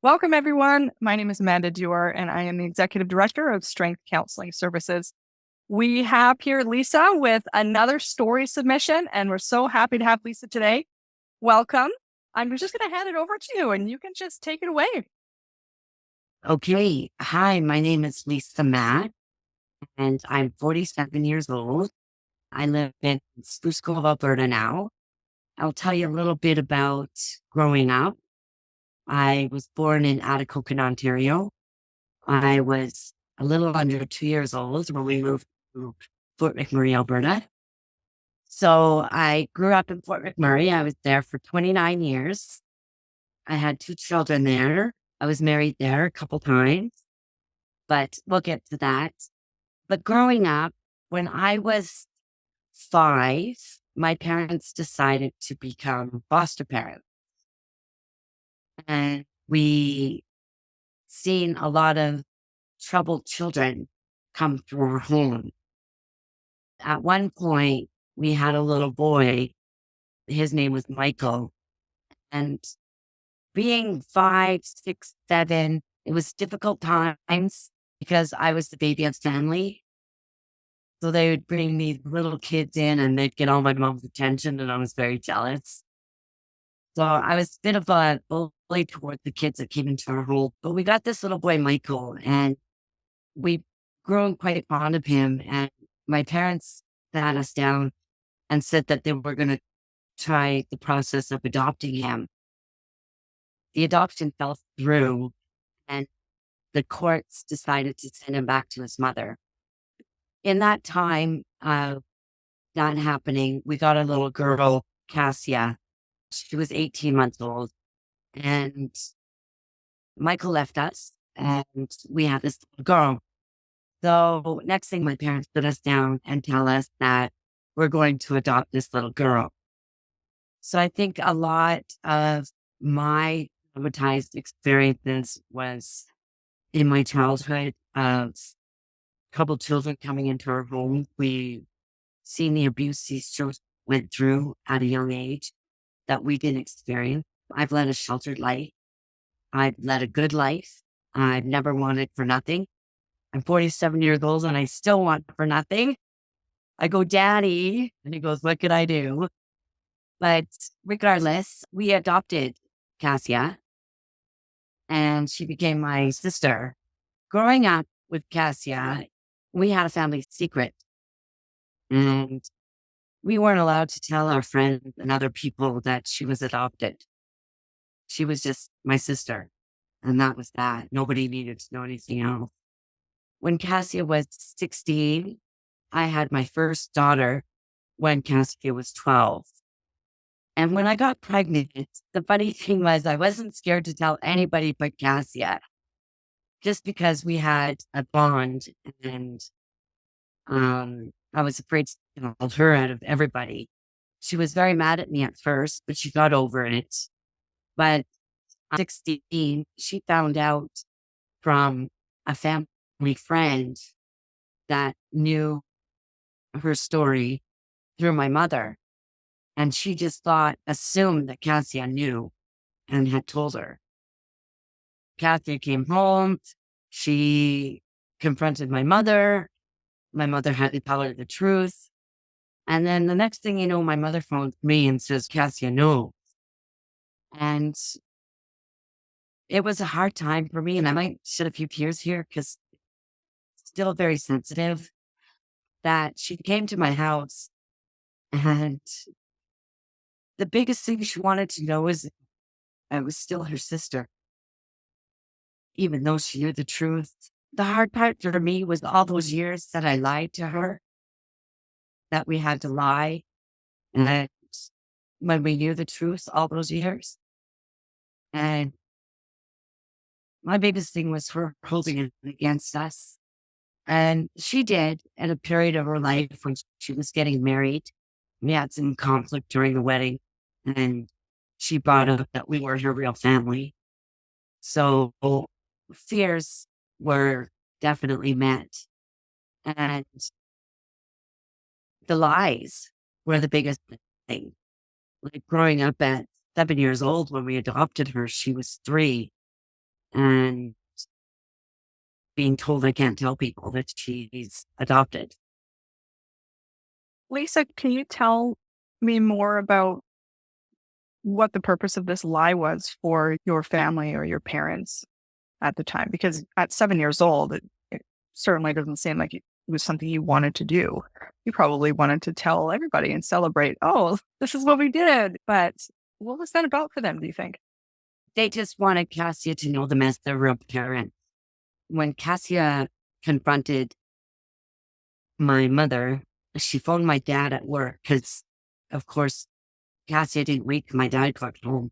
Welcome, everyone. My name is Amanda Dewar, and I am the Executive Director of Strength Counseling Services. We have here Lisa with another story submission, and we're so happy to have Lisa today. Welcome. I'm just going to hand it over to you, and you can just take it away. Okay. Hi, my name is Lisa Mack, and I'm 47 years old. I live in Spruce Grove, Alberta now. I'll tell you a little bit about growing up. I was born in Atikokan, Ontario. I was a little under 2 years old when we moved to Fort McMurray, Alberta. So I grew up in Fort McMurray. I was there for 29 years. I had two children there. I was married there a couple times, but we'll get to that. But growing up, when I was 5, my parents decided to become foster parents. And we seen a lot of troubled children come through our home. At one point, we had a little boy. His name was Michael. And being 5, 6, 7, it was difficult times because I was the baby of the family. So they would bring these little kids in and they'd get all my mom's attention, and I was very jealous. So I was a bit of a bully towards the kids that came into our home. But we got this little boy, Michael, and we grew quite fond of him. And my parents sat us down and said that they were going to try the process of adopting him. The adoption fell through, and the courts decided to send him back to his mother. In that time, that happening, we got a little girl, Cassia. She was 18 months old, and Michael left us, and we had this little girl. So next thing, my parents put us down and tell us that we're going to adopt this little girl. So I think a lot of my traumatized experiences was in my childhood of troubled children coming into our home. We seen the abuse these children went through at a young age that we didn't experience. I've led a sheltered life. I've led a good life. I've never wanted for nothing. I'm 47 years old and I still want for nothing. I go, Daddy, and he goes, what could I do? But regardless, we adopted Cassia and she became my sister. Growing up with Cassia, we had a family secret, and we weren't allowed to tell our friends and other people that she was adopted. She was just my sister, and that was that. Nobody needed to know anything else. When Cassia was 16, I had my first daughter when Cassia was 12. And when I got pregnant, the funny thing was I wasn't scared to tell anybody but Cassia, just because we had a bond, and I was afraid to tell her out of everybody. She was very mad at me at first, but she got over it. But at 16, she found out from a family friend that knew her story through my mother. And she just assumed that Cassia knew and had told her. Cassia came home. She confronted my mother. My mother had to tell her the truth. And then the next thing you know, my mother phones me and says, Cassia, no. And it was a hard time for me. And I might shed a few tears here because still very sensitive, that she came to my house, and the biggest thing she wanted to know is I was still her sister, even though she knew the truth. The hard part for me was all those years that I lied to her, that we had to lie. And when we knew the truth all those years. And my biggest thing was her holding it against us. And she did at a period of her life when she was getting married. We had some conflict during the wedding, and she brought up that we were her real family. So fears were definitely met. And the lies were the biggest thing. Like growing up at 7 years old when we adopted her, she was 3. and being told I can't tell people that she's adopted. Lisa, can you tell me more about what the purpose of this lie was for your family or your parents at the time? Because at 7 years old, it certainly doesn't seem like it was something you wanted to do. You probably wanted to tell everybody and celebrate, oh, this is what we did. But what was that about for them, do you think? They just wanted Cassia to know them as their real parent. When Cassia confronted my mother, she phoned my dad at work because, of course, Cassia didn't wait till my dad got home.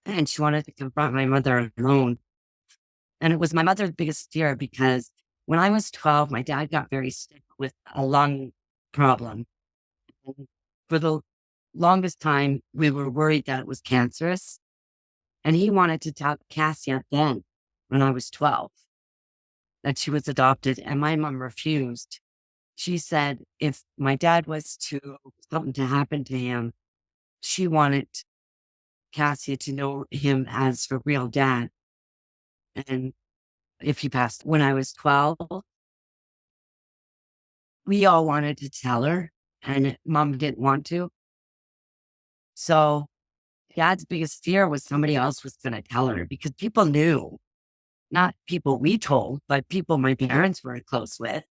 And she wanted to confront my mother alone. And it was my mother's biggest fear because when I was 12, my dad got very sick with a lung problem. And for the longest time, we were worried that it was cancerous. And he wanted to tell Cassia then, when I was 12, that she was adopted. And my mom refused. She said if my dad was to, something to happen to him, she wanted Cassia to know him as her real dad. And if he passed when I was 12, we all wanted to tell her, and mom didn't want to. So dad's biggest fear was somebody else was going to tell her because people knew, not people we told, but people my parents were close with.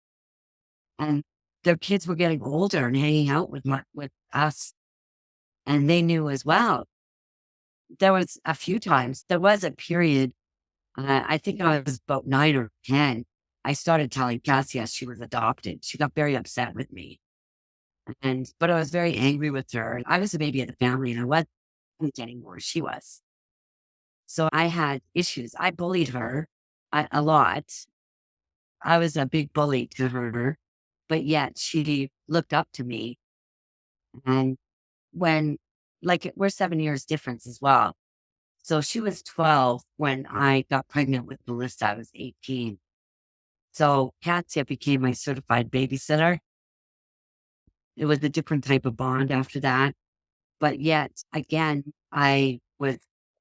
And their kids were getting older and hanging out with us. And they knew as well. There was a few times, there was a period, I think I was about 9 or 10. I started telling Cassia she was adopted. She got very upset with me. But I was very angry with her. I was the baby of the family and I wasn't anymore. She was. So I had issues. I bullied her a lot. I was a big bully to her, but yet she looked up to me. And when, like, we're 7 years difference as well. So she was 12 when I got pregnant with Melissa. I was 18. So Katya became my certified babysitter. It was a different type of bond after that. But yet, again, I was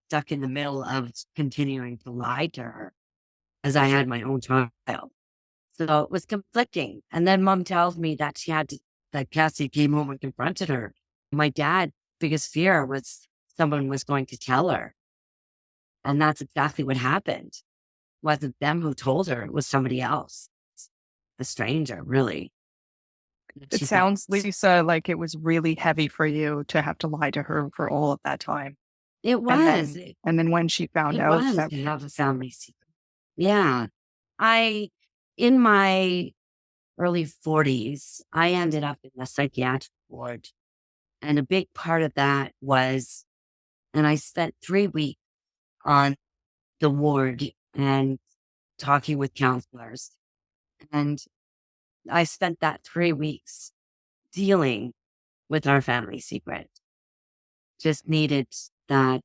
stuck in the middle of continuing to lie to her as I had my own child. So it was conflicting. And then mom tells me that that Cassie came home and confronted her. My dad's biggest fear was someone was going to tell her. And that's exactly what happened. It wasn't them who told her, it was somebody else. A stranger, really. It She thought sounds, Lisa, like it was really heavy for you to have to lie to her for all of that time. it And was. then, and then when she found It out was that, to have a family secret. Yeah. In my early 40s, I ended up in the psychiatric ward. And a big part of that was, and I spent 3 weeks on the ward and talking with counselors. And I spent that 3 weeks dealing with our family secret. Just needed that,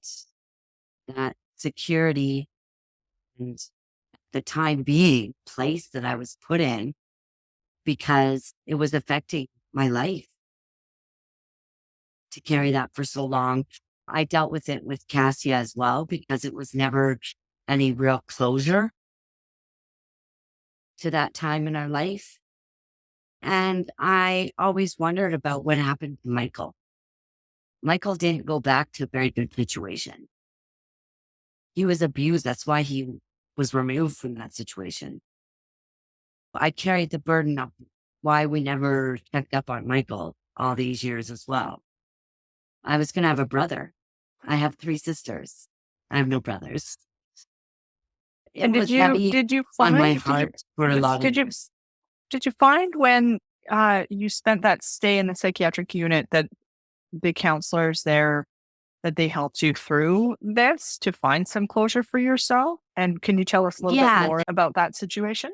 that security and the time being place that I was put in because it was affecting my life to carry that for so long. I dealt with it with Cassia as well because it was never any real closure to that time in our life. And I always wondered about what happened to Michael. Michael didn't go back to a very good situation. He was abused. That's why he was removed from that situation. I carried the burden of why we never checked up on Michael all these years as well. I was going to have a brother. I have 3 sisters. I have no brothers. It and was heavy did you on find, my heart for a lot of did you, years. did you find when you spent that stay in the psychiatric unit that the counselors there, that they helped you through this to find some closure for yourself? And can you tell us a little bit Yeah, more about that situation?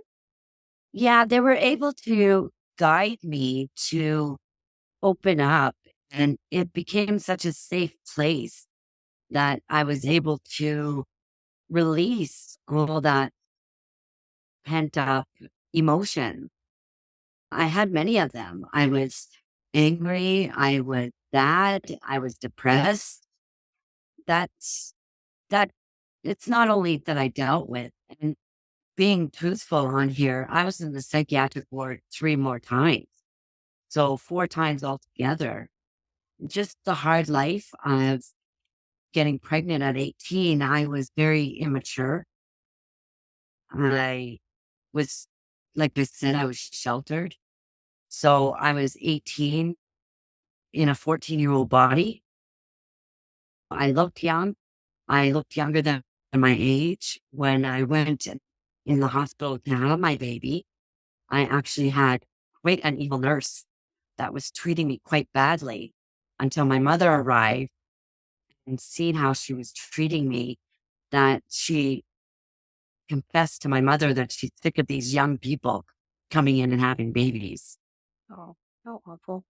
yeah, they were able to guide me to open up, and it became such a safe place that I was able to release all that pent up emotion. I had many of them. I was angry. I was sad. I was depressed. That's that it's not only that I dealt with, and being truthful on here, I was in the psychiatric ward 3 more times. So 4 times altogether. Just the hard life of getting pregnant at 18, I was very immature. I was, like I said, I was sheltered. So I was 18 in a 14-year-old body. I looked young. I looked younger than my age. When I went in the hospital to have my baby, I actually had quite an evil nurse that was treating me quite badly until my mother arrived and seeing how she was treating me, that she confessed to my mother that she's sick of these young people coming in and having babies. Oh, how awful.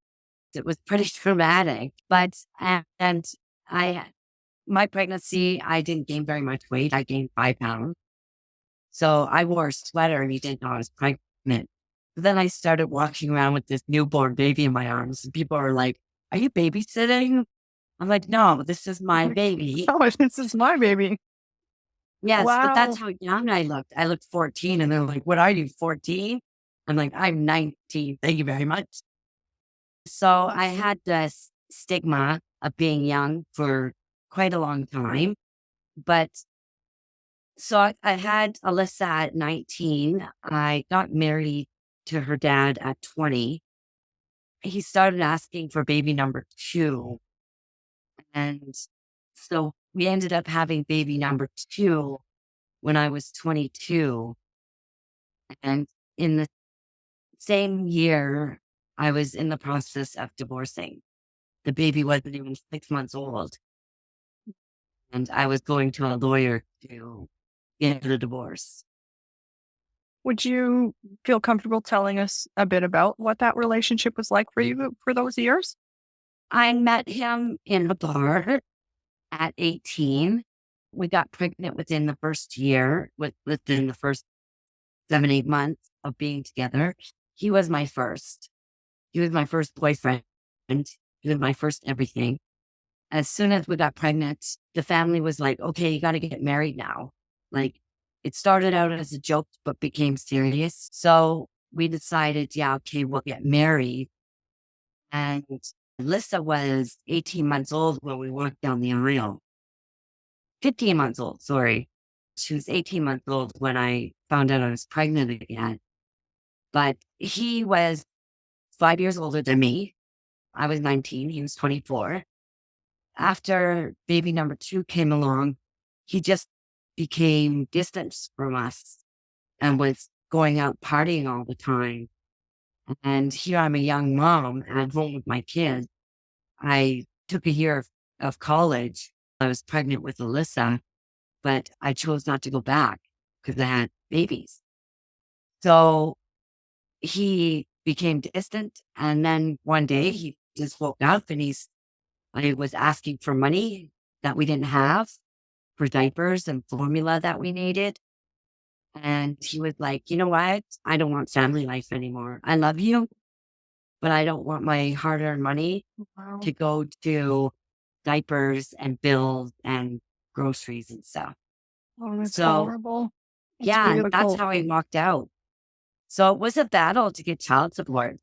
It was pretty traumatic, but, and I, my pregnancy, I didn't gain very much weight. I gained 5 pounds. So I wore a sweater and you didn't know I was pregnant. But then I started walking around with this newborn baby in my arms, and people are like, "Are you babysitting?" I'm like, "No, this is my baby." Oh, this is my baby. Yes, but that's Wow. how young I looked. I looked 14 and they're like, "What are you, 14?" I'm like, "I'm 19. Thank you very much." So I had this stigma of being young for quite a long time. But so I had Alyssa at 19. I got married to her dad at 20. He started asking for baby number 2. And so we ended up having baby number 2 when I was 22. And in the same year, I was in the process of divorcing. The baby wasn't even 6 months old. And I was going to a lawyer to get a divorce. Would you feel comfortable telling us a bit about what that relationship was like for you for those years? I met him in a bar at 18. We got pregnant within the first year, within the first 7, 8 months of being together. He was my first. He was my first boyfriend. He was my first everything. As soon as we got pregnant, the family was like, "Okay, you got to get married now." Like, it started out as a joke, but became serious. So we decided, yeah, okay, we'll get married. And Lissa was 18 months old when we walked down the aisle. 15 months old, sorry. She was 18 months old when I found out I was pregnant again. But he was 5 years older than me. I was 19, he was 24. After baby number 2 came along, he just became distant from us and was going out partying all the time. And here I'm a young mom at home with my kids. I took a year of college. I was pregnant with Alyssa, but I chose not to go back because I had babies. So he became distant. And then one day he just woke up and I was asking for money that we didn't have for diapers and formula that we needed. And he was like, "You know what? I don't want family life anymore. I love you, but I don't want my hard earned money Wow. to go to diapers and bills and groceries and stuff." Oh, that's So, horrible. That's yeah, really and that's difficult. how I walked out. So it was a battle to get child support.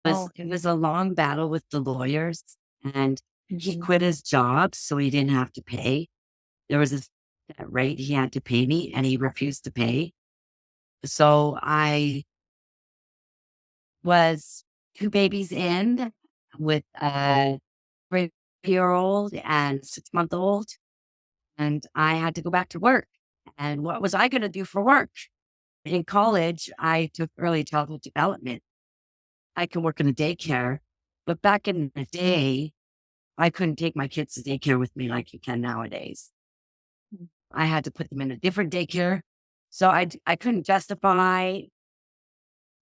Oh, It was a long battle with the lawyers, and he mhm. quit his job so he didn't have to pay. There was a set rate he had to pay me, and he refused to pay. So I was 2 babies in with a 3-year-old and 6-month-old, and I had to go back to work. And what was I going to do for work? In college, I took early childhood development. I can work in a daycare, but back in the day, I couldn't take my kids to daycare with me like you can nowadays. I had to put them in a different daycare. So I couldn't justify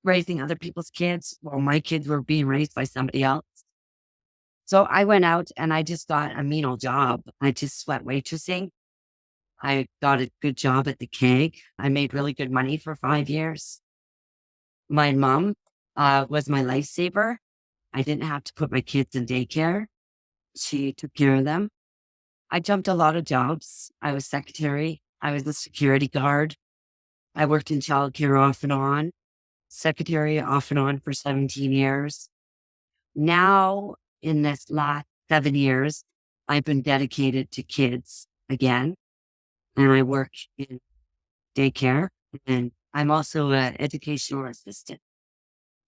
raising other people's kids while my kids were being raised by somebody else. So I went out and I just got a mean old job. I just went waitressing. I got a good job at the keg. I made really good money for 5 years. My mom was my lifesaver. I didn't have to put my kids in daycare. She took care of them. I jumped a lot of jobs. I was secretary. I was a security guard. I worked in childcare off and on, secretary off and on for 17 years. Now, in this last 7 years, I've been dedicated to kids again, and I work in daycare, and I'm also an educational assistant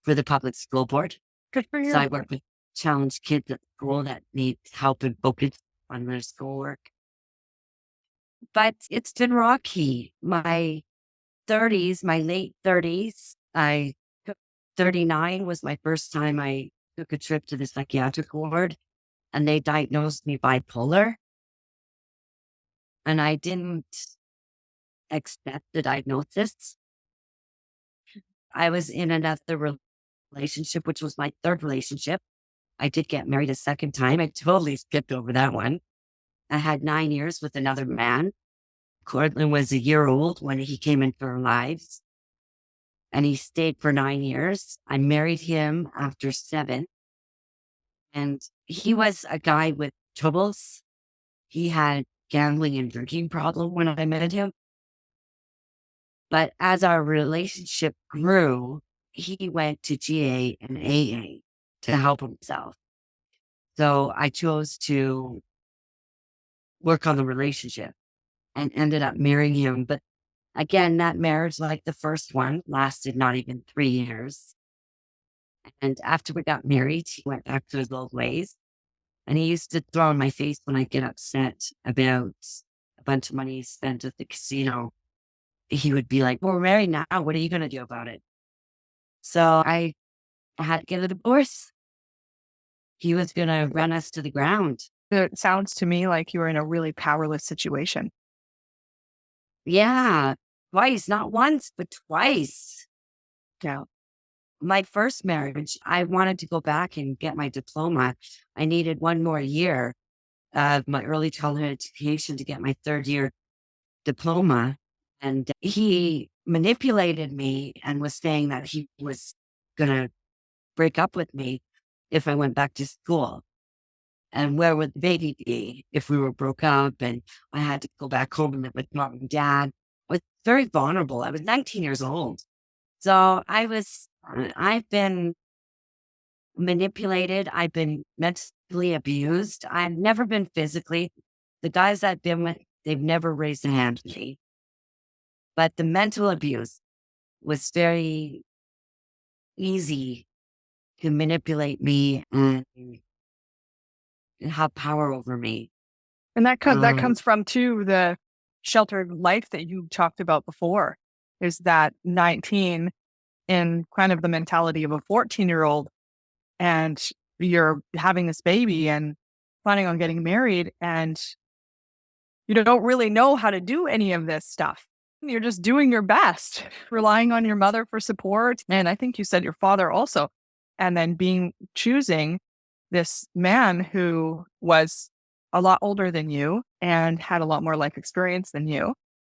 for the public school board. Good for So you. I work with challenged kids at school that need help and focus on their schoolwork. But it's been rocky. My 30s, my late 30s, I took 39 was my first time I took a trip to the psychiatric ward, and they diagnosed me bipolar. And I didn't accept the diagnosis. I was in another relationship, which was my third relationship. I did get married a second time. I totally skipped over that one. I had 9 years with another man. Cortland was a year old when he came into our lives, and he stayed for 9 years. I married him after 7, and he was a guy with troubles. He had gambling and drinking problem when I met him. But as our relationship grew, he went to GA and AA to help himself. So I chose to work on the relationship and ended up marrying him. But again, that marriage, like the first one, lasted not even 3 years. And after we got married, he went back to his old ways. And he used to throw in my face when I get upset about a bunch of money spent at the casino. He would be like, "Well, we're married now. What are you going to do about it?" So I had to get a divorce. He was going to run us to the ground. It sounds to me like you were in a really powerless situation. Yeah, twice, not once, but twice. Yeah. My first marriage, I wanted to go back and get my diploma. I needed one more year of my early childhood education to get my third year diploma. And he manipulated me and was saying that he was going to break up with me if I went back to school. And where would the baby be if we were broke up and I had to go back home and live with mom and dad? I was very vulnerable. I was 19 years old. So I've been manipulated. I've been mentally abused. I've never been physically. The guys I've been with, they've never raised a hand to me. But the mental abuse was very easy to manipulate me and have power over me. And that comes from too the sheltered life that you talked about before. Is that 19 in kind of the mentality of a 14-year-old, and you're having this baby and planning on getting married, and you don't really know how to do any of this stuff. You're just doing your best, relying on your mother for support. And I think you said your father also. And then choosing this man who was a lot older than you and had a lot more life experience than you.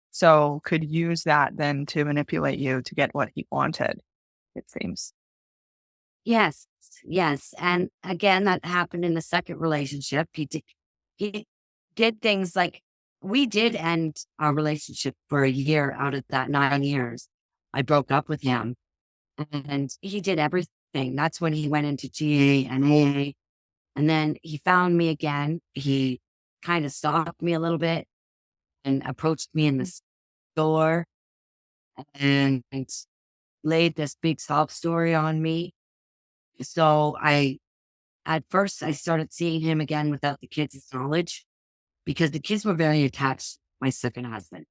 So could use that then to manipulate you to get what he wanted, it seems. Yes, yes. And again, that happened in the second relationship. He did things like we did end our relationship for a year out of that 9 years. I broke up with him and he did everything. That's when he went into GA and AA. And then he found me again. He kind of stalked me a little bit and approached me in the store and laid this big sob story on me. So at first I started seeing him again without the kids' knowledge because the kids were very attached to my second husband.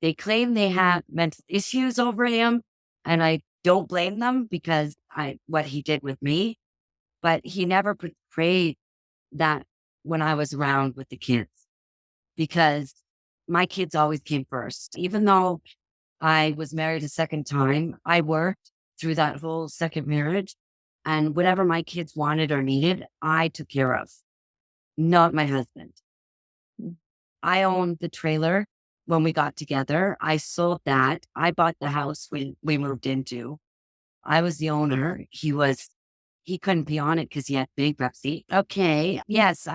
They claim they have mental issues over him, and I don't blame them because what he did with me, but he never portrayed that when I was around with the kids because my kids always came first. Even though I was married a second time, I worked through that whole second marriage, and whatever my kids wanted or needed, I took care of, not my husband. I owned the trailer when we got together. I sold that. I bought the house we moved into. I was the owner. He couldn't be on it because he had bankruptcy. Okay. Yes,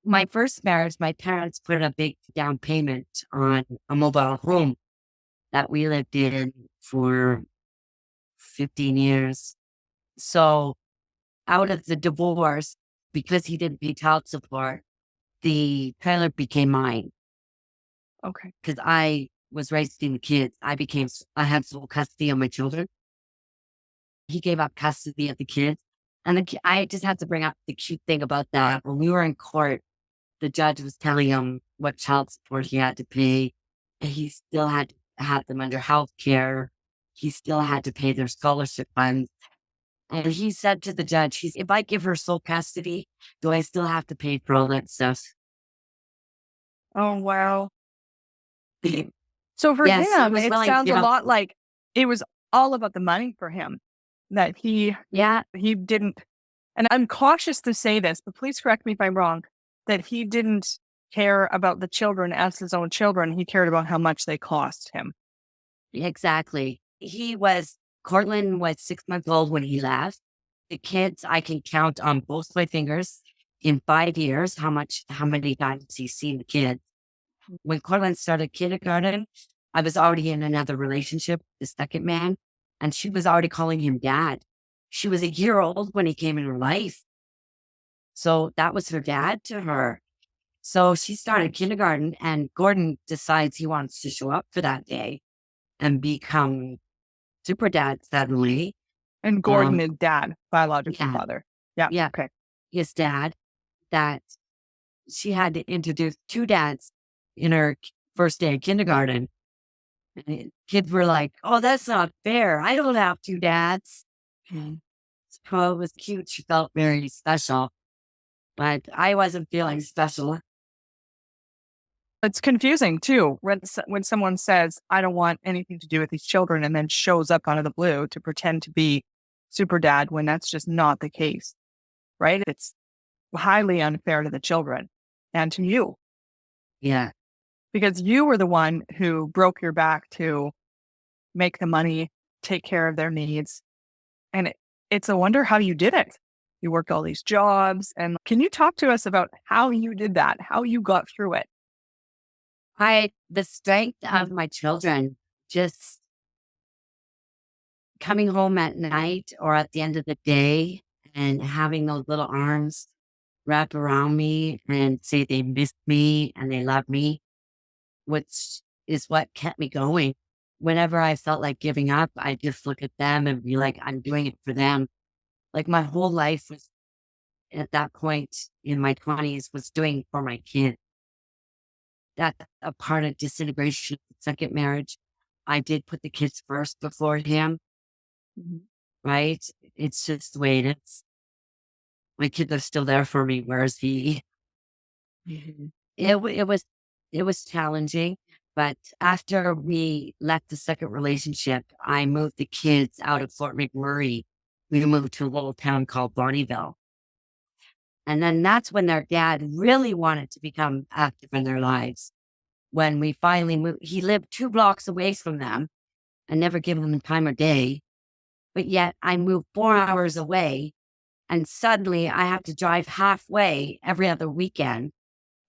My first marriage, my parents put a big down payment on a mobile home that we lived in for 15 years. So out of the divorce, because he didn't pay child support, the trailer became mine Okay. because I was raising the kids. I had sole custody of my children. He gave up custody of the kids. And I just have to bring up the cute thing about that. When we were in court, the judge was telling him what child support he had to pay. And he still had to have them under health care. He still had to pay their scholarship funds. And he said to the judge, if I give her sole custody, do I still have to pay for all that stuff? Oh, wow. So for Yes, he him, was it willing to sounds give a up. lot like it was all about the money for him, that Yeah, he didn't, and I'm cautious to say this, but please correct me if I'm wrong, that he didn't care about the children as his own children. He cared about how much they cost him. exactly. Cortland was 6 months old when he left. The kids, I can count on both my fingers in 5 years how many times he's seen the kids. When Cortland started kindergarten, I was already in another relationship, the second man, and she was already calling him dad. She was a year old when he came in her life. So that was her dad to her. So she started kindergarten, and Gordon decides he wants to show up for that day and become super dad suddenly. And Gordon Um, is dad, biological yeah, father. Yeah. yeah, Okay. his dad, that she had to introduce two dads in her first day of kindergarten. And kids were like, "Oh, that's not fair. I don't have two dads." Mm. So it was cute. She felt very special, but I wasn't feeling special. It's confusing too when someone says, "I don't want anything to do with these children," and then shows up out of the blue to pretend to be super dad when that's just not the case, right? It's highly unfair to the children and to you Yeah, because you were the one who broke your back to make the money, take care of their needs, and it's a wonder how you did it. You worked all these jobs, and can you talk to us about how you did that? How you got through it? the strength of my children, just coming home at night or at the end of the day and having those little arms wrap around me and say they miss me and they love me, which is what kept me going. Whenever I felt like giving up, I just look at them and be like, I'm doing it for them. Like my whole life was at that point in my 20s was doing for my kid. That a part of disintegration, second marriage. I did put the kids first before him, Mhm. right? It's just the way it is. My kids are still there for me. Where's he? Mhm. It was challenging, but after we left the second relationship, I moved the kids out of Fort McMurray. We moved to a little town called Barneyville. And then that's when their dad really wanted to become active in their lives. When we finally moved, he lived 2 blocks away from them and never given them the time of day. But yet I moved 4 hours away and suddenly I have to drive halfway every other weekend,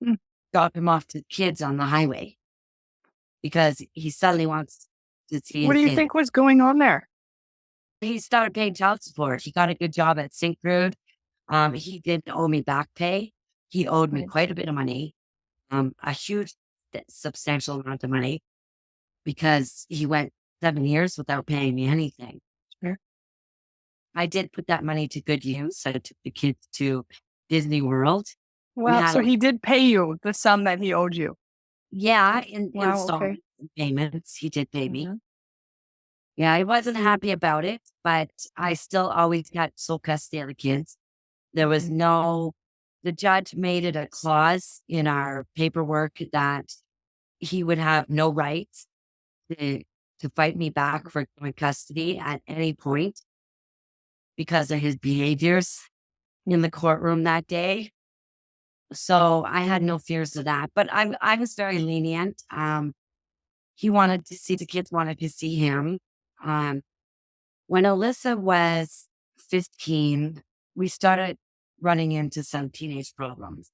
Mm. drop him off to the kids on the highway because he suddenly wants to see What do his you kids. think was going on there? He started paying child support. He got a good job at Syncrude. He didn't owe me back pay. He owed me Right. quite a bit of money, a huge, substantial amount of money because he went 7 years without paying me anything. Sure. I did put that money to good use. I took the kids to Disney World. We Well, had so a he did pay you the sum that he owed you. Yeah, in Wow. Okay. installments and payments. He did pay me. Mhm. Yeah, I wasn't happy about it, but I still always got sole custody of the kids. There was Mhm. the judge made it a clause in our paperwork that he would have no rights to, to fight me back for joint custody at any point because of his behaviors in the courtroom that day. So I had no fears of that, but I was very lenient. He wanted to see the kids wanted to see him. Um, when Alyssa was 15, we started running into some teenage problems.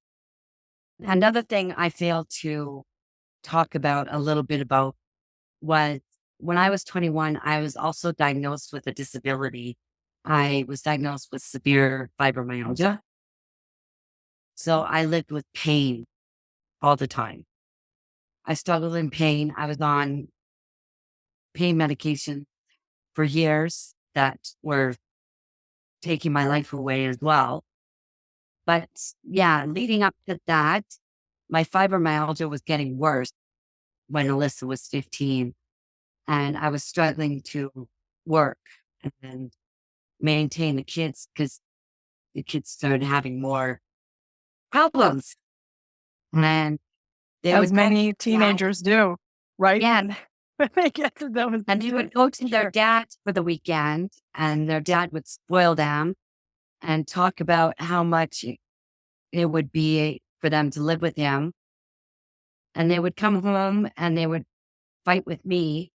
Another thing I failed to talk about a little bit about was when I was 21, I was also diagnosed with a disability. I was diagnosed with severe fibromyalgia. So I lived with pain all the time. I struggled in pain. I was on pain medication for years that were taking my life away as well. But yeah, leading up to that, my fibromyalgia was getting worse when Alyssa was 15, and I was struggling to work and maintain the kids because the kids started having more problems. And they As would go to many dad. teenagers do, right? Yeah. When they get to those. And they would go to their Sure. dad for the weekend, and their dad would spoil them and talk about how much it would be for them to live with him. And they would come home and they would fight with me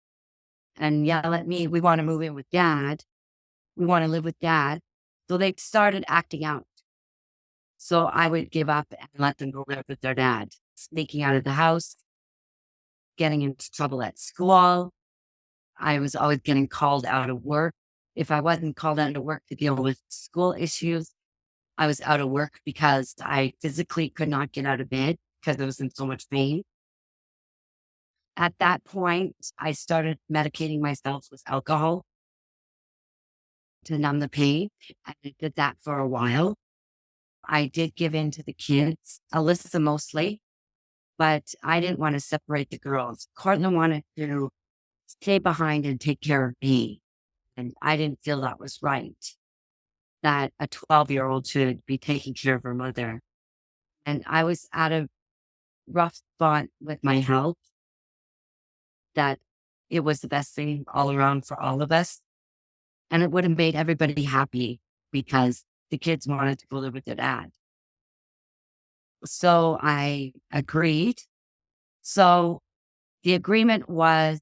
and yell at me, "We want to move in with dad. We want to live with dad." So they started acting out. So I would give up and let them go live with their dad, sneaking out of the house, getting into trouble at school. I was always getting called out of work. If I wasn't called out of work to deal with school issues, I was out of work because I physically could not get out of bed because I was in so much pain. At that point, I started medicating myself with alcohol to numb the pain. And I did that for a while. I did give in to the kids, Alyssa mostly, but I didn't want to separate the girls. Cortland wanted to stay behind and take care of me. And I didn't feel that was right, that a 12-year-old should be taking care of her mother. And I was at a rough spot with my health, that it was the best thing all around for all of us. And it would have made everybody happy because the kids wanted to go live with their dad. So I agreed. So the agreement was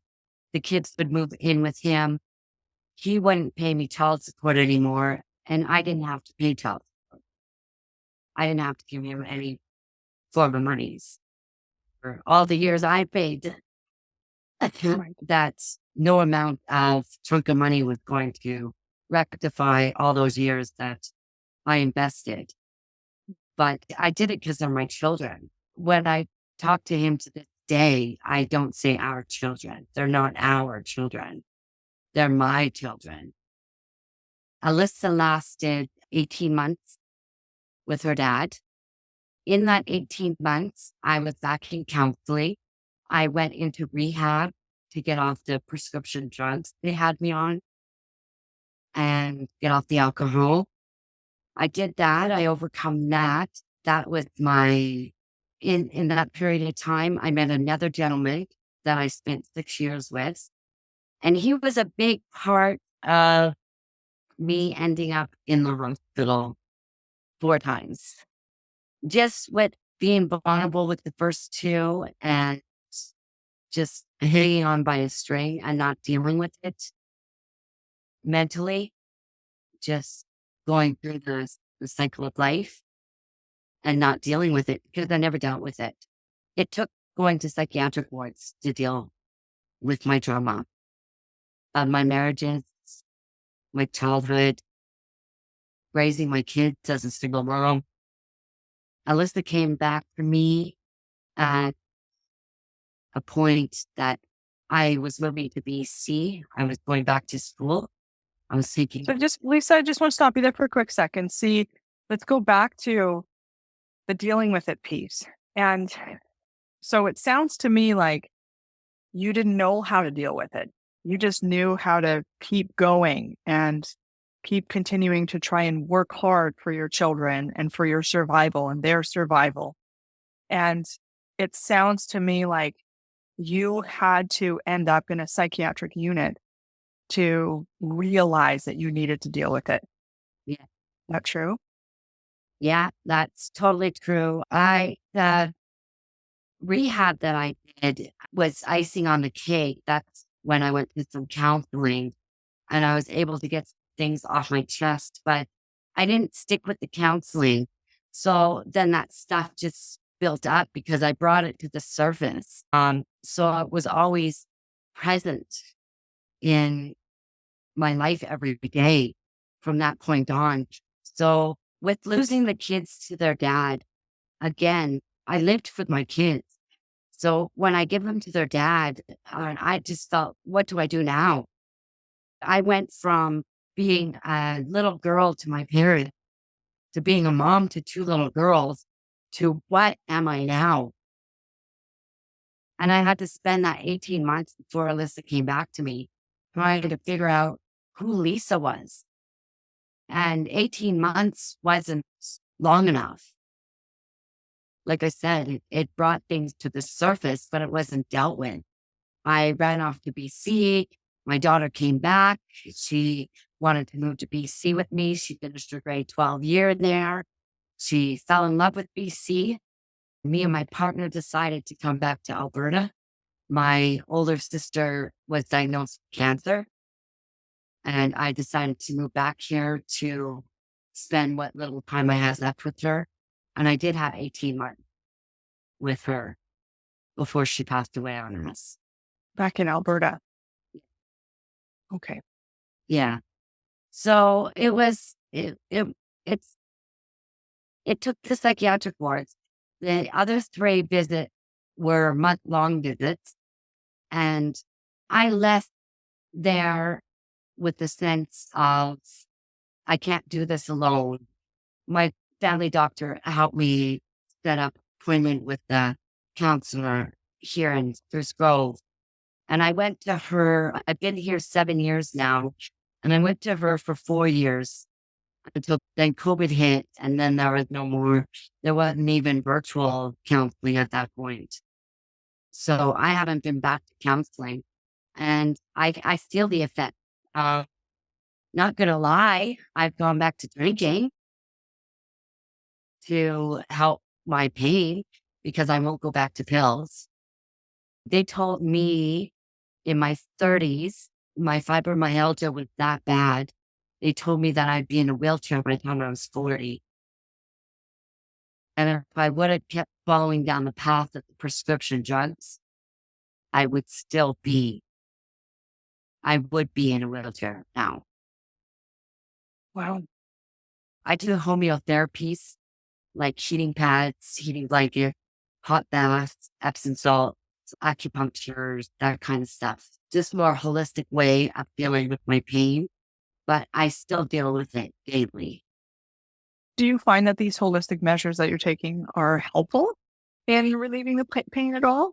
the kids would move in with him. He wouldn't pay me child support anymore, and I didn't have to pay child support. I didn't have to give him any form of monies for all the years I paid. That no amount of chunk of money was going to rectify all those years that I invested. But I did it because they're my children. When I talk to him to this day, I don't say our children. They're not our children. They're my children. Alyssa lasted 18 months with her dad. In that 18 months, I was back in counseling. I went into rehab to get off the prescription drugs they had me on and get off the alcohol. I did that. I overcome that. That was in that period of time, I met another gentleman that I spent 6 years with. And he was a big part of me ending up in the hospital 4 times. Just with being vulnerable with the first two and just hanging on by a string and not dealing with it mentally, just going through the cycle of life and not dealing with it because I never dealt with it. It took going to psychiatric wards to deal with my trauma of my marriages, my childhood, raising my kids as a single mom. Alyssa came back for me at a point that I was moving to BC. I was going back to school. I was thinking, So just Lisa, I just want to stop you there for a quick second. See, let's go back to the dealing with it piece. And so it sounds to me like you didn't know how to deal with it. You just knew how to keep going and keep continuing to try and work hard for your children and for your survival and their survival. And it sounds to me like you had to end up in a psychiatric unit to realize that you needed to deal with it. yeah, Is that true? yeah, that's totally true. The rehab that I did was icing on the cake. That's when I went to some counseling and I was able to get things off my chest, but I didn't stick with the counseling. So then that stuff just built up because I brought it to the surface. So it was always present in my life every day from that point on. So with losing the kids to their dad, again, I lived with my kids. So when I give them to their dad, I just thought, what do I do now? I went from being a little girl to my parents to being a mom to two little girls to what am I now? And I had to spend that 18 months before Alyssa came back to me trying to figure out who Lisa was. And 18 months wasn't long enough. Like I said, it brought things to the surface, but it wasn't dealt with. I ran off to BC. My daughter came back. She wanted to move to BC with me. She finished her grade 12 year there. She fell in love with BC. Me and my partner decided to come back to Alberta. My older sister was diagnosed with cancer, and I decided to move back here to spend what little time I had left with her. And I did have 18 months with her before she passed away on us. Back in Alberta. Okay. Yeah. So it took the psychiatric wards. The other three visits were month-long visits. And I left there with the sense of, I can't do this alone. My family doctor helped me set up appointment with the counselor here in Spruce Grove. And I went to her, I've been here 7 years now, and I went to her for 4 years until then COVID hit, and then there was no more, there wasn't even virtual counseling at that point. So I haven't been back to counseling, and I feel the effect. Not gonna lie, I've gone back to drinking to help my pain because I won't go back to pills. They told me in my 30s, my fibromyalgia was that bad. They told me that I'd be in a wheelchair by the time I was 40. And if I would have kept following down the path of the prescription drugs, I would still be, I would be in a wheelchair now. Wow. I do homeotherapies like heating pads, heating blanket, hot baths, Epsom salts, acupunctures, that kind of stuff. Just more holistic way of dealing with my pain, but I still deal with it daily. Do you find that these holistic measures that you're taking are helpful in relieving the pain at all?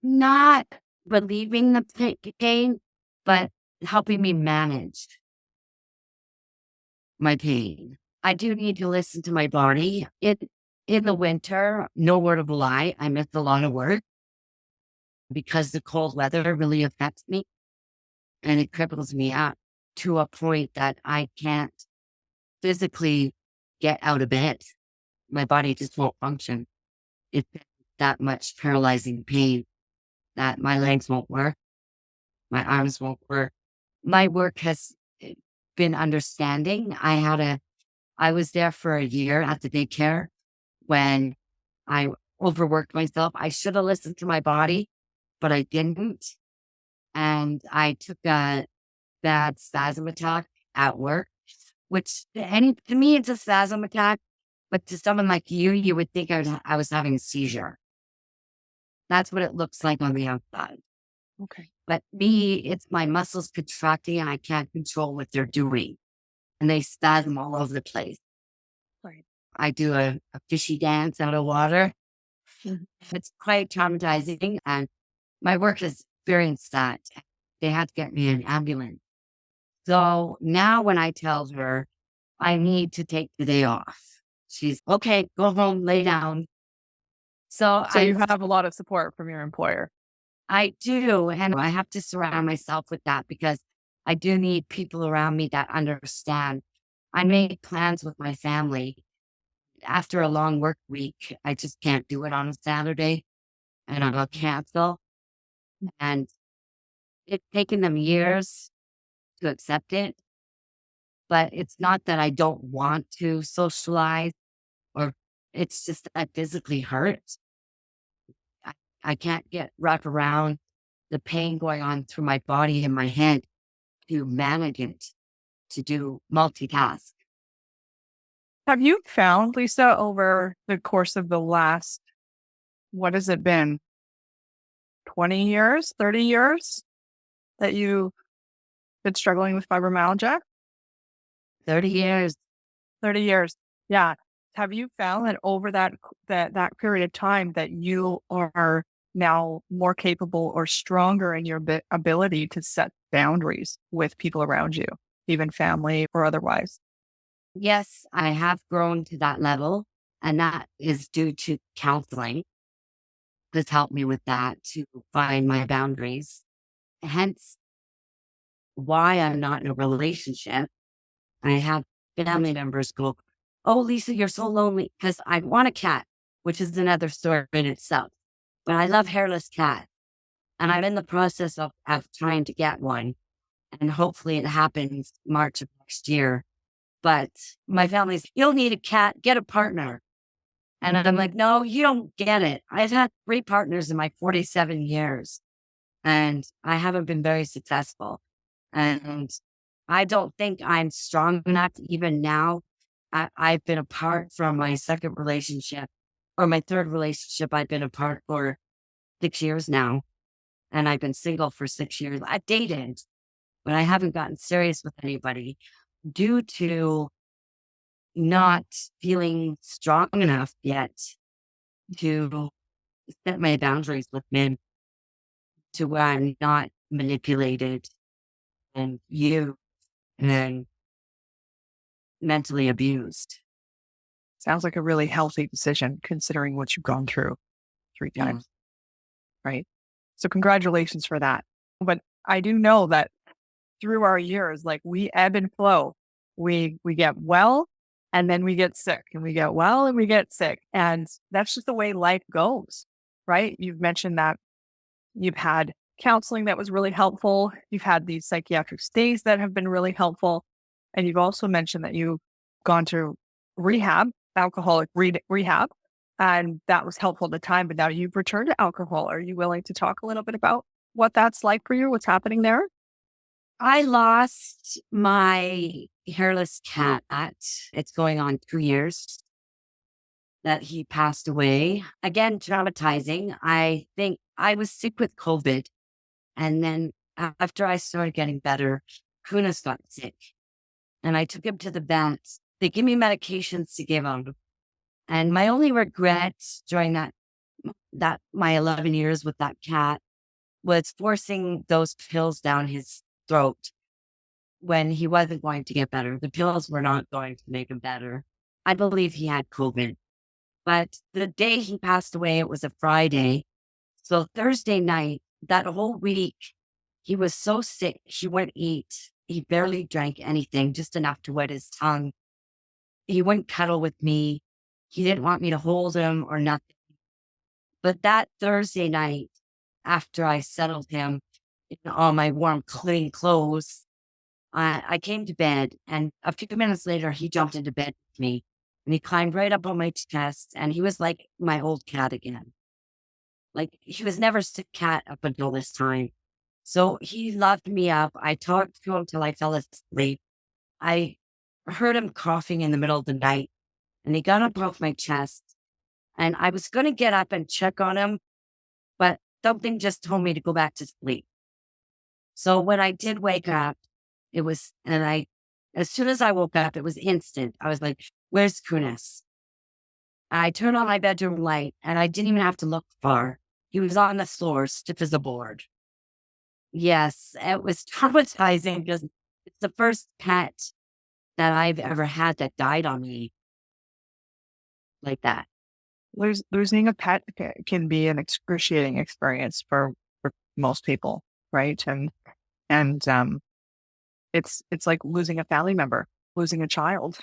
Not relieving the pain, but helping me manage my pain. I do need to listen to my body. In the winter, no word of a lie, I miss a lot of work because the cold weather really affects me and it cripples me up to a point that I can't physically get out of bed. My body just won't function. It's that much paralyzing pain that my legs won't work, my arms won't work. My work has been understanding. I was there for a year at the daycare when I overworked myself. I should have listened to my body, but I didn't. And I took a bad spasm attack at work, which to me, it's a spasm attack. But to someone like you would think I was having a seizure. That's what it looks like on the outside. Okay. But me, it's my muscles contracting and I can't control what they're doing. And they spasm all over the place. Right. I do a fishy dance out of water. It's quite traumatizing. And my work has experienced that. They had to get me an ambulance. So now when I tell her I need to take the day off, she's okay, go home, lay down. So You have a lot of support from your employer. I do. And I have to surround myself with that because I do need people around me that understand. I made plans with my family. After a long work week, I just can't do it on a Saturday and I'll cancel. And it's taken them years to accept it. But it's not that I don't want to socialize or It's just that I physically hurt. I, I can't wrap around the pain going on through my body and my head to manage it, to do multitask. Have you found, Lisa, over the course of the last, what has it been, 20 years, 30 years that you've been struggling with fibromyalgia? 30 years. 30 years. Yeah. Have you found that over that period of time that you are now more capable or stronger in your ability to set boundaries with people around you, even family or otherwise? Yes, I have grown to that level, and that is due to counseling. That's helped me with that to find my boundaries. Hence why I'm not in a relationship. I have family members go, "Oh, Lisa, you're so lonely," because I want a cat, which is another story in itself. But I love hairless cats, and I'm in the process of trying to get one. And hopefully it happens March of next year. But my family's, "You'll need a cat, get a partner." And I'm like, "No, you don't get it. I've had 3 partners in my 47 years, and I haven't been very successful. And I don't think I'm strong enough even now. I've been apart from my second relationship or my third relationship. I've been apart for 6 years now, and I've been single for 6 years. I've dated, but I haven't gotten serious with anybody due to not feeling strong enough yet to set my boundaries with men to where I'm not manipulated and used and mentally abused." Sounds like a really healthy decision considering what you've gone through 3 times, right? So congratulations for that. But I do know that through our years, like we ebb and flow. We get well and then we get sick and we get well and we get sick. And that's just the way life goes, right? You've mentioned that you've had counseling that was really helpful. You've had these psychiatric stays that have been really helpful. And you've also mentioned that you've gone to rehab, alcoholic rehab, and that was helpful at the time. But now you've returned to alcohol. Are you willing to talk a little bit about what that's like for you? What's happening there? I lost my hairless cat. It's going on 2 years that he passed away. Again, traumatizing. I think I was sick with COVID. And then after I started getting better, Kunis got sick. And I took him to the vet. They give me medications to give him. And my only regret during that my 11 years with that cat was forcing those pills down his throat when he wasn't going to get better. The pills were not going to make him better. I believe he had COVID. But the day he passed away, it was a Friday. So Thursday night, that whole week, he was so sick, he wouldn't eat. He barely drank anything, just enough to wet his tongue. He wouldn't cuddle with me. He didn't want me to hold him or nothing. But that Thursday night, after I settled him in all my warm, clean clothes, I came to bed, and a few minutes later, he jumped into bed with me, and he climbed right up on my chest, and he was like my old cat again. Like, he was never sick cat up until this time. So he loved me up. I talked to him till I fell asleep. I heard him coughing in the middle of the night, and he got up off my chest, and I was going to get up and check on him, but something just told me to go back to sleep. So when I did wake up, as soon as I woke up, it was instant. I was like, "Where's Kunis?" I turned on my bedroom light, and I didn't even have to look far. He was on the floor, stiff as a board. Yes, it was traumatizing because it's the first pet that I've ever had that died on me like that. Losing a pet can be an excruciating experience for most people, right? And it's like losing a family member, losing a child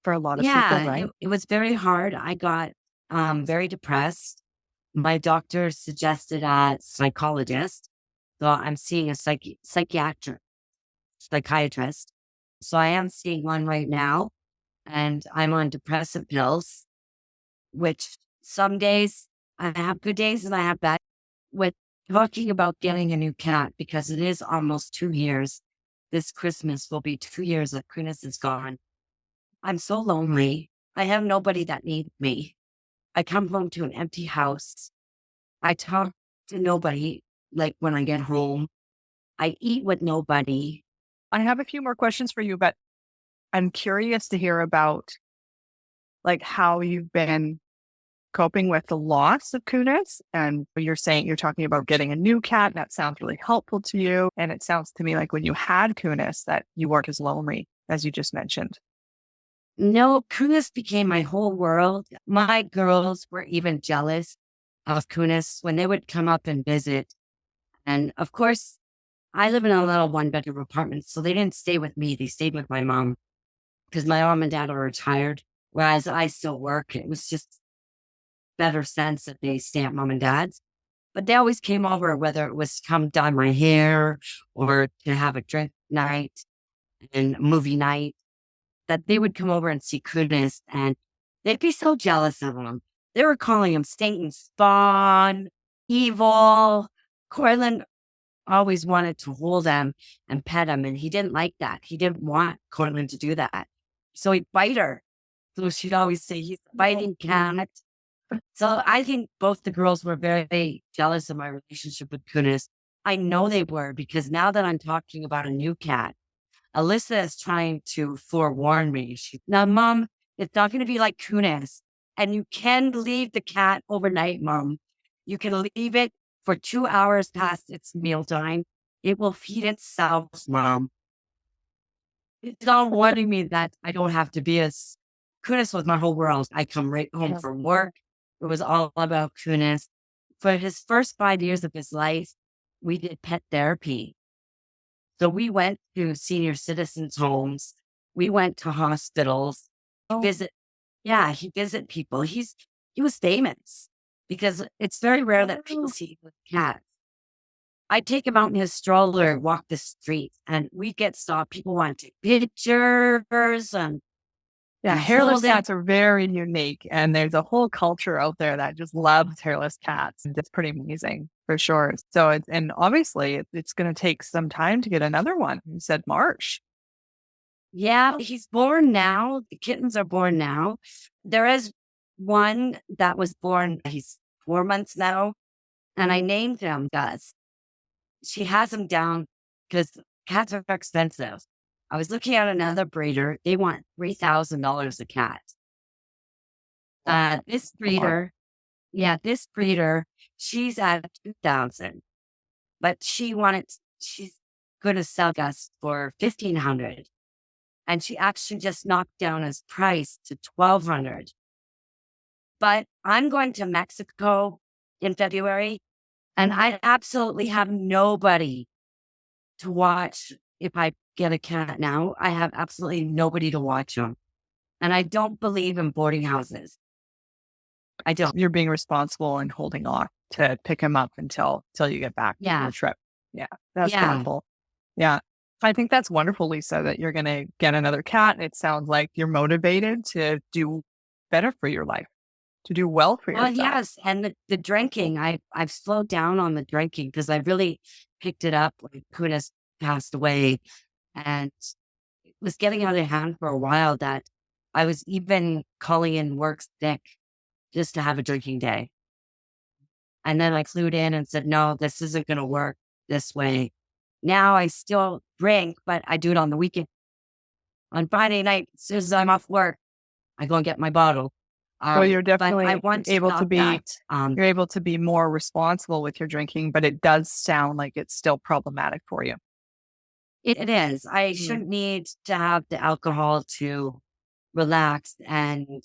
for a lot of people, Yeah, right? it was very hard. I got very depressed. My doctor suggested a psychologist. So I'm seeing a psychiatrist. So I am seeing one right now, and I'm on depressive pills. which some days I have good days and I have bad. With talking about getting a new cat, because it is almost 2 years. This Christmas will be 2 years that Quintus is gone. I'm so lonely. I have nobody that needs me. I come home to an empty house. I talk to nobody, like when I get home. I eat with nobody. I have a few more questions for you, but I'm curious to hear about like how you've been coping with the loss of Kunis. And you're talking about getting a new cat. And that sounds really helpful to you. And it sounds to me like when you had Kunis that you weren't as lonely as you just mentioned. No, Kunis became my whole world. My girls were even jealous of Kunis when they would come up and visit. And of course, I live in a little 1-bedroom apartment, so they didn't stay with me. They stayed with my mom because my mom and dad are retired, whereas I still work. It was just better sense that they stay at mom and dad's. But they always came over, whether it was to come dye my hair or to have a drink night and movie night, that they would come over and see Kunis and they'd be so jealous of him. They were calling him Satan Spawn, evil. Cortland always wanted to hold him and pet him, and he didn't like that. He didn't want Cortland to do that. So he'd bite her. So she'd always say, he's a biting cat. So I think both the girls were very jealous of my relationship with Kunis. I know they were, because now that I'm talking about a new cat, Alyssa is trying to forewarn me. Now, Mom, it's not going to be like Kunis. And you can leave the cat overnight, Mom. You can leave it for 2 hours past its mealtime. It will feed itself, Mom. It's all warning me that I don't have to be as Kunis was my whole world. I come right home from work. It was all about Kunis. For his first 5 years of his life, we did pet therapy. So we went to senior citizens' homes. We went to hospitals to visit. Yeah, he visit people. He was famous because it's very rare that people see him with cats. I'd take him out in his stroller, walk the streets, and we'd get stopped. People want to take pictures and Yeah, hairless cats are very unique. And there's a whole culture out there that just loves hairless cats. It's pretty amazing for sure. So, and obviously it's going to take some time to get another one. You said March. Yeah, he's born now. The kittens are born now. There is one that was born, he's 4 months now, and I named him Gus. She has him down because cats are expensive. I was looking at another breeder. They want $3,000 a cat. This breeder, this breeder, she's at 2,000, but she's going to sell Gus for 1,500. And she actually just knocked down his price to 1,200. But I'm going to Mexico in February, and I absolutely have nobody to watch. If I get a cat now, I have absolutely nobody to watch him. And I don't believe in boarding houses. I don't. You're being responsible and holding off to pick him up until you get back from your trip. Yeah, that's wonderful. Yeah. I think that's wonderful, Lisa, that you're going to get another cat. It sounds like you're motivated to do better for your life, to do well for yourself. Well, yes. And the drinking, I've slowed down on the drinking because I really picked it up when Kunis passed away. And it was getting out of hand for a while that I was even calling in work sick just to have a drinking day. And then I flew in and said, no, this isn't going to work this way. Now I still drink, but I do it on the weekend. On Friday night, as soon as I'm off work, I go and get my bottle. So you're definitely able to be, you're able to be more responsible with your drinking, but it does sound like it's still problematic for you. It is. I shouldn't need to have the alcohol to relax. And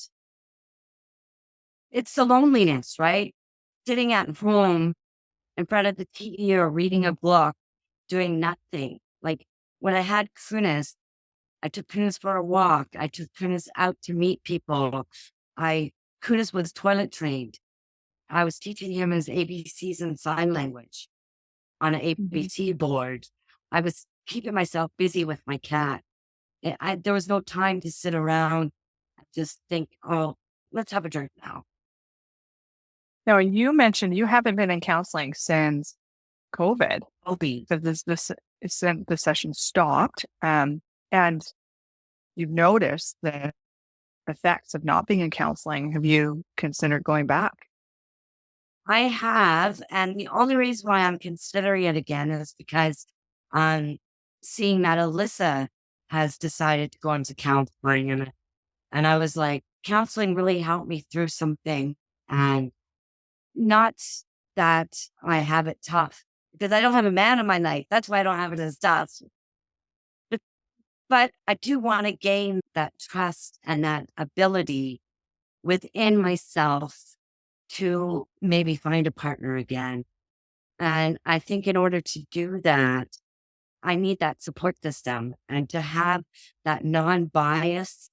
it's the loneliness, right? Sitting at home in front of the TV or reading a book, doing nothing. Like when I had Kunis, I took Kunis for a walk. I took Kunis out to meet people. Kunis was toilet trained. I was teaching him his ABCs and sign language on an ABC board. I was keeping myself busy with my cat. There was no time to sit around and just think, oh, let's have a drink now. Now, you mentioned you haven't been in counseling since COVID. Hoping. So since the session stopped, and you've noticed the effects of not being in counseling. Have you considered going back? I have, and the only reason why I'm considering it again is because I'm seeing that Alyssa has decided to go into counseling, and I was like, counseling really helped me through something, and not that I have it tough because I don't have a man in my life. That's why I don't have it as tough. But I do want to gain that trust and that ability within myself to maybe find a partner again. And I think in order to do that, I need that support system and to have that non biased,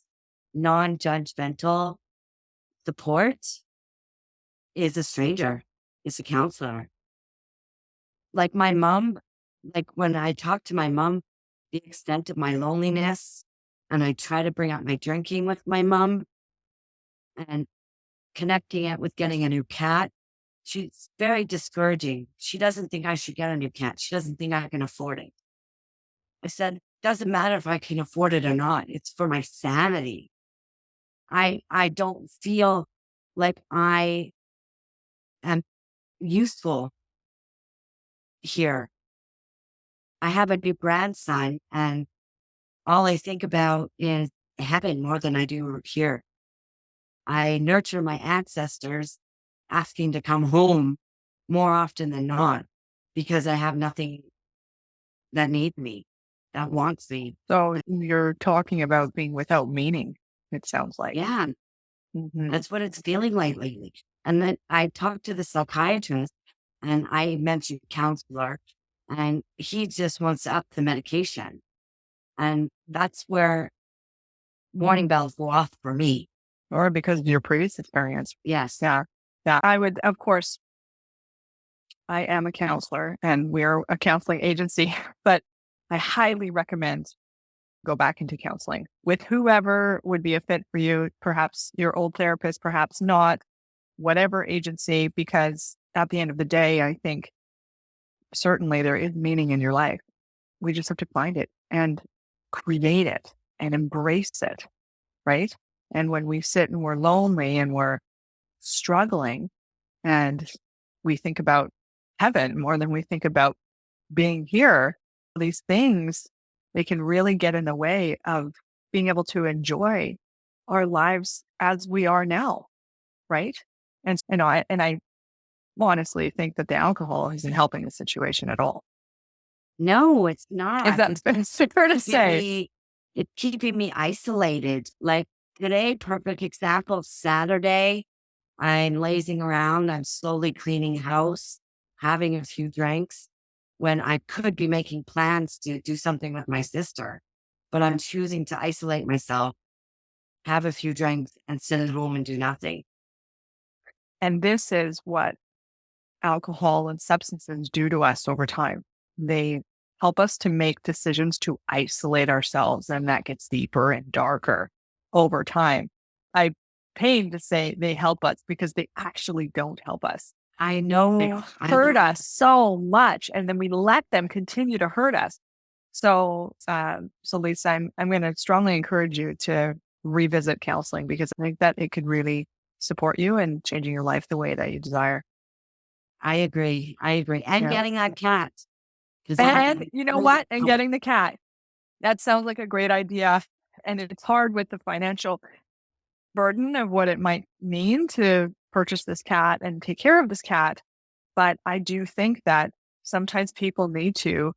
non judgmental support is a stranger, is a counselor. Like my mom, like when I talk to my mom, the extent of my loneliness, and I try to bring up my drinking with my mom and connecting it with getting a new cat. She's very discouraging. She doesn't think I should get a new cat. She doesn't think I can afford it. I said, doesn't matter if I can afford it or not. It's for my sanity. I don't feel like I am useful here. I have a new grandson and all I think about is heaven more than I do here. I nurture my ancestors asking to come home more often than not because I have nothing that needs me, that wants me. So you're talking about being without meaning, it sounds like. Yeah, Hmm. that's what it's feeling like lately. And then I talked to the psychiatrist and I mentioned counselor and he just wants to up the medication. And that's where warning bells go off for me. Or because of your previous experience. Yes. Yeah. Yeah. I would, of course, I am a counselor and we're a counseling agency, but I highly recommend go back into counseling with whoever would be a fit for you, perhaps your old therapist, perhaps not, whatever agency, because at the end of the day, I think certainly there is meaning in your life. We just have to find it and create it and embrace it, right? And when we sit and we're lonely and we're struggling and we think about heaven more than we think about being here, these things, they can really get in the way of being able to enjoy our lives as we are now, right? And I honestly think that the alcohol isn't helping the situation at all. No, it's Is not. that fair to say? It's keeping me isolated. Like today, perfect example, Saturday, I'm lazing around. I'm slowly cleaning house, having a few drinks when I could be making plans to do something with my sister. But I'm choosing to isolate myself, have a few drinks, and sit at home and do nothing. And this is what alcohol and substances do to us over time. They help us to make decisions to isolate ourselves, and that gets deeper and darker over time. I pain to say they help us because they actually don't help us. I They know. I hurt know. us so much, and then we let them continue to hurt us. So Lisa, I'm going to strongly encourage you to revisit counseling because I think that it could really support you in changing your life the way that you desire. I agree. I agree. And Yeah. getting that cat. Because And you know what? And getting the cat. That sounds like a great idea. And it's hard with the financial burden of what it might mean to purchase this cat and take care of this cat. But I do think that sometimes people need to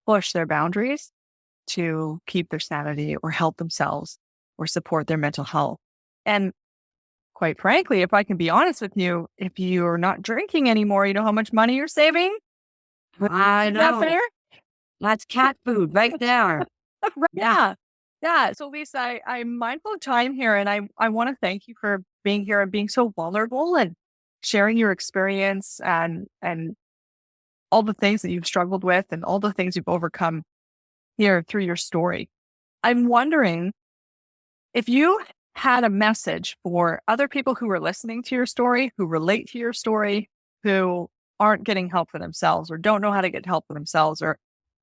push their boundaries to keep their sanity or help themselves or support their mental health. And quite frankly, if I can be honest with you, if you're not drinking anymore, you know how much money you're saving? I Is that know. fair? That's cat food right there. Yeah. Yeah. Yeah. So Lisa, I'm mindful of time here and I want to thank you for being here and being so vulnerable and sharing your experience and all the things that you've struggled with and all the things you've overcome here through your story. I'm wondering if you had a message for other people who are listening to your story, who relate to your story, who aren't getting help for themselves or don't know how to get help for themselves or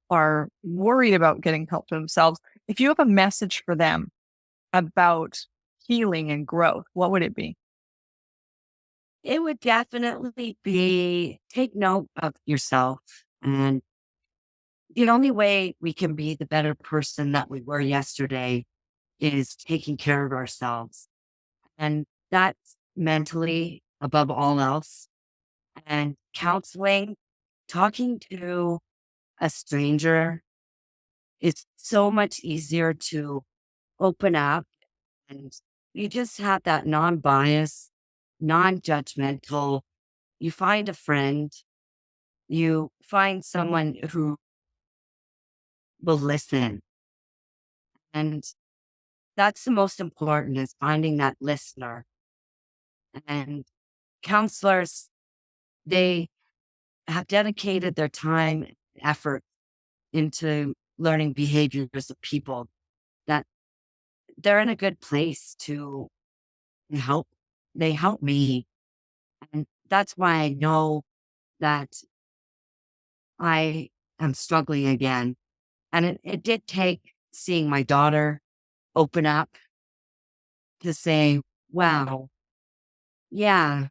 are worried about getting help for themselves, if you have a message for them about healing and growth, what would it be? It would definitely be take note of yourself. And the only way we can be the better person that we were yesterday is taking care of ourselves. And that's mentally above all else. And counseling, talking to a stranger is so much easier to open up. And you just have that non bias, non judgmental. You find a friend, you find someone who will listen. And that's the most important is finding that listener. And counselors, they have dedicated their time and effort into learning behaviors of people that they're in a good place to help. They help me. And that's why I know that I am struggling again. And it did take seeing my daughter open up to say, wow, yeah,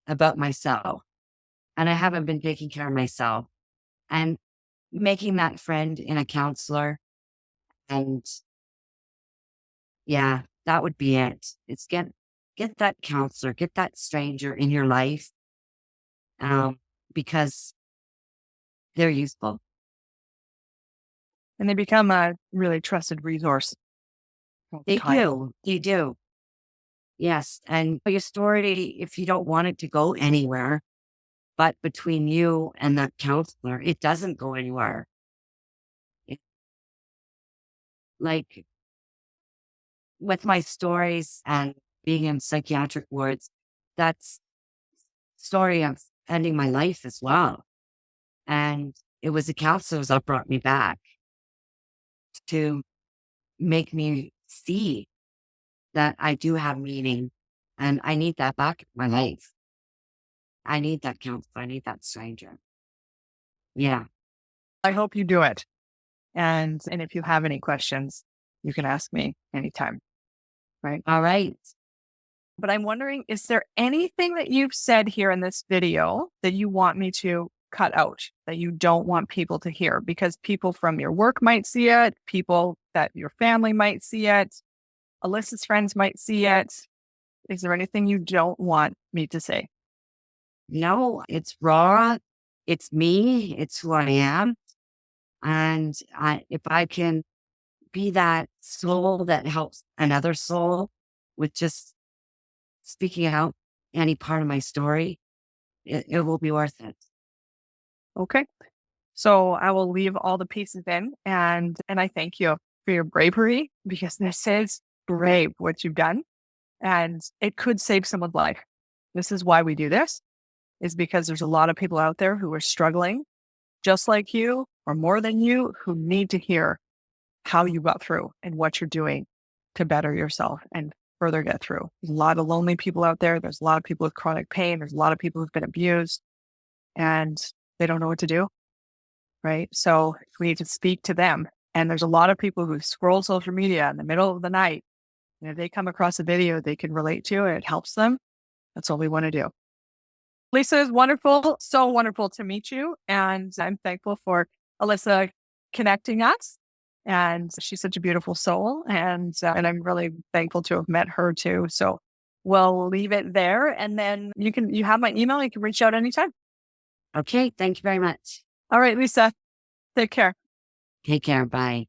about myself. And I haven't been taking care of myself and making that friend in a counselor. And yeah, that would be it. It's get that counselor, get that stranger in your life, um, because they're useful. And they become a really trusted resource over They time. do. They do. Yes. And your story, if you don't want it to go anywhere, but between you and that counselor, it doesn't go anywhere. It, like with my stories and being in psychiatric wards, that's story of ending my life as well. And it was the counselors that brought me back to make me see that I do have meaning and I need that back in my life. I need that counselor. I need that stranger. Yeah. I hope you do it. And if you have any questions, you can ask me anytime, right? All right. But I'm wondering, is there anything that you've said here in this video that you want me to cut out, that you don't want people to hear? Because people from your work might see it, people that your family might see it, Alyssa's friends might see it. Is there anything you don't want me to say? No, it's raw. It's me. It's who I am. And if I can be that soul that helps another soul with just speaking out any part of my story, it will be worth it. Okay. So I will leave all the pieces in and I thank you for your bravery because this is brave what you've done and it could save someone's life. This is why we do this, is because there's a lot of people out there who are struggling just like you or more than you who need to hear how you got through and what you're doing to better yourself and further get through. There's a lot of lonely people out there. There's a lot of people with chronic pain. There's a lot of people who've been abused and they don't know what to do. Right. So we need to speak to them. And there's a lot of people who scroll social media in the middle of the night. And if they come across a video they can relate to and it helps them, that's all we want to do. Lisa is wonderful. So wonderful to meet you. And I'm thankful for Alyssa connecting us. And she's such a beautiful soul. And I'm really thankful to have met her too. So we'll leave it there. And then you have my email. You can reach out anytime. Okay. Thank you very much. All right, Lisa, take care. Take care. Bye.